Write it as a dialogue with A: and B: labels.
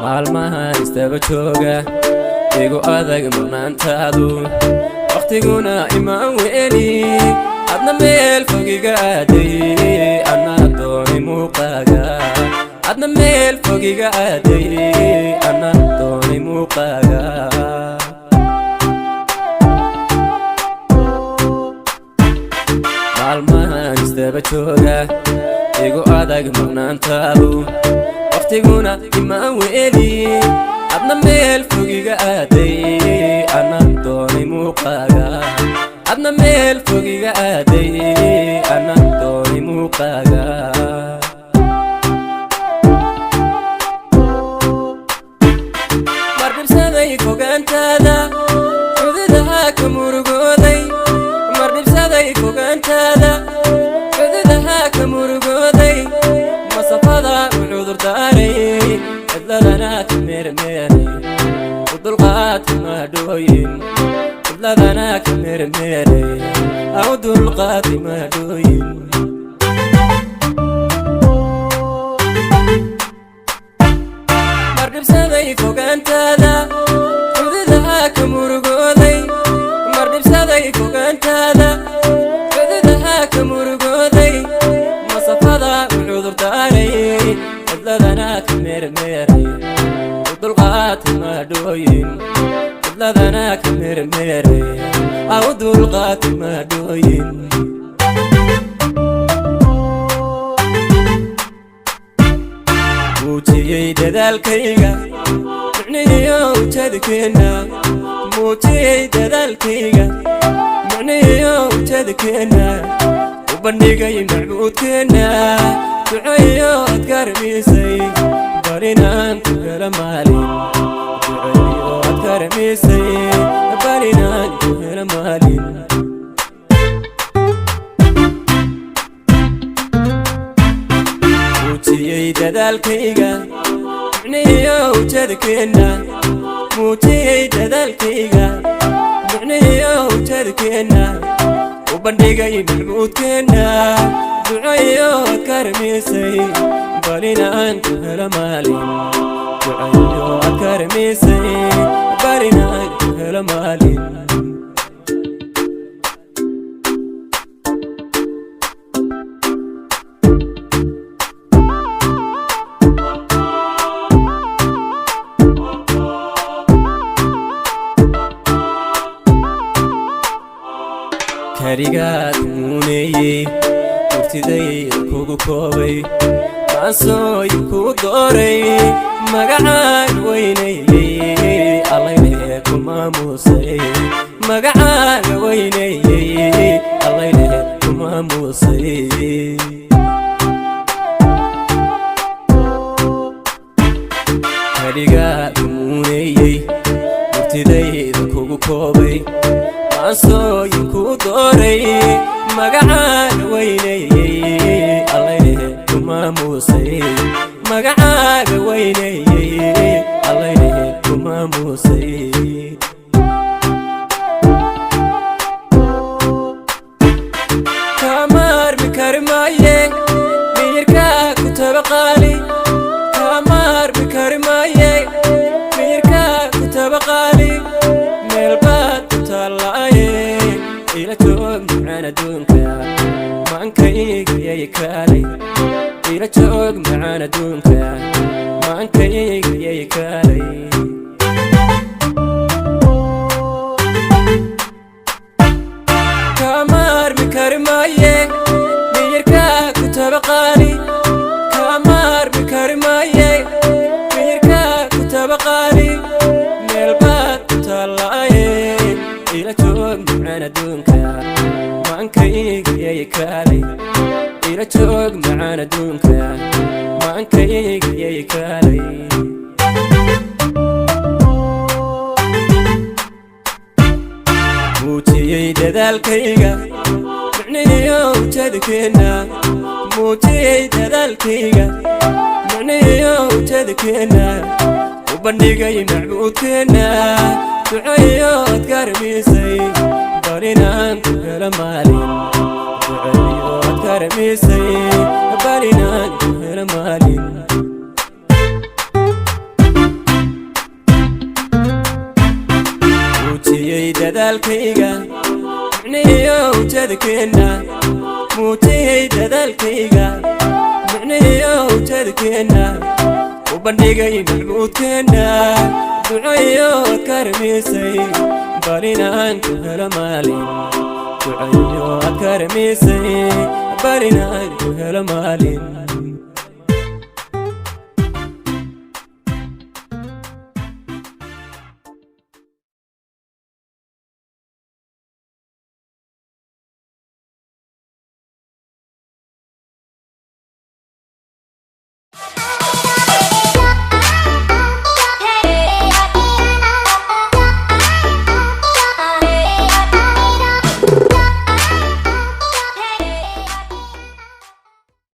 A: maalmahan istaba jooga igu adag mudnaantaadu waqtiguna IMAAWEELIN adna meel fogiga aaday ana doonay muuqaaga adna meel fogiga aaday ana doonay muuqaaga maalmahan istaba jooga igu adag mudnaantaadu waqtiguna IMAAWEELIN adna meel fogiga aaday ana doonay muuqaaga adna meel fogiga aaday ana doonay muuqaaga mardhibsaday fogaantaada xuduudaha ka murugooday mardhibsaday fogaantaada xuduudaha ka murugooday masafada cudur daaray cidladana ka meermeeray udulqaad maadhooyin cidladana ka meermeeray udulqaad maadhooyin mardhibsaday fogaantaada xuduudaha ka murugooday mardhibsaday fogaantaada xuduudaha ka murugooday masafada cudur daaray cidladana ka meermeeray udulqaad maadhooyin cidladana ka meermeeray udulqaad maadhooyin muujiyey dadaalkayga micnihiyo ujeedkeena muujiyey dadaalkayga micnihiyo ujeedkeena u bandhigay macbuudkeena duceeyo adkaar miisay barinaan ku helo maalin duceeyo adkaar miisay barinaan ku helo maalin muujiyey dadaalkayga micnihiyo ujeedkeena muujiyey dadaalkayga micnihiyo ujeedkeena u bandhigay macbuudkeena duceeyo adkaar miisay barinaan ku helo maalin duceeyo adkaar miisay barinaan ku helo maalin karigaad muuneeyey urtiday kugu koobay maansooyin kuu dooray magacaan weynaeyey allayleh ku maamuusay magacaan weynaeyey allayleh ku maamuusay karigaad muuneeyey urtidayda kugu koobay maansooyin kuu dooray magacaan weynaeyey allayleh ku maamuusay magacaaga weynaeyey allayleh ku maamuusay kamaarmi kari maaye miyirkaa ku tabaqaali kamaarmi kari maaye miyirkaa ku tabaqaali meelbaad ku taallaaye ila joog macaan adduunka maankayga kaalay ila joog macaan adduunka maankayga kaalay kamaarmi kari maaye miyirkaa ku tabaqaali kamaarmi kari maaye miyirkaa ku tabaqaali meelbaad ku taallaaye ila joog macaan adduunka maankayga kaalay ila joog macaan adduunka maankayga kaalay muujiyey dadaalkayga micnihiyo ujeedkeena muujiyey dadaalkayga micnihiyo ujeedkeena u bandhigay macbuudkeena duceeyo adkaar miisay barinaan ku helo maalin duceeyo adkaar miisay barinaan ku helo maalin dadaalkayga micnihiyo ujeedkeena muujiyey dadaalkayga micnihiyo ujeedkeena u bandhigay macbuudkeena ducayo karmisay barinaan ku helo maalin ducayo karmisay barinaan ku helo maalin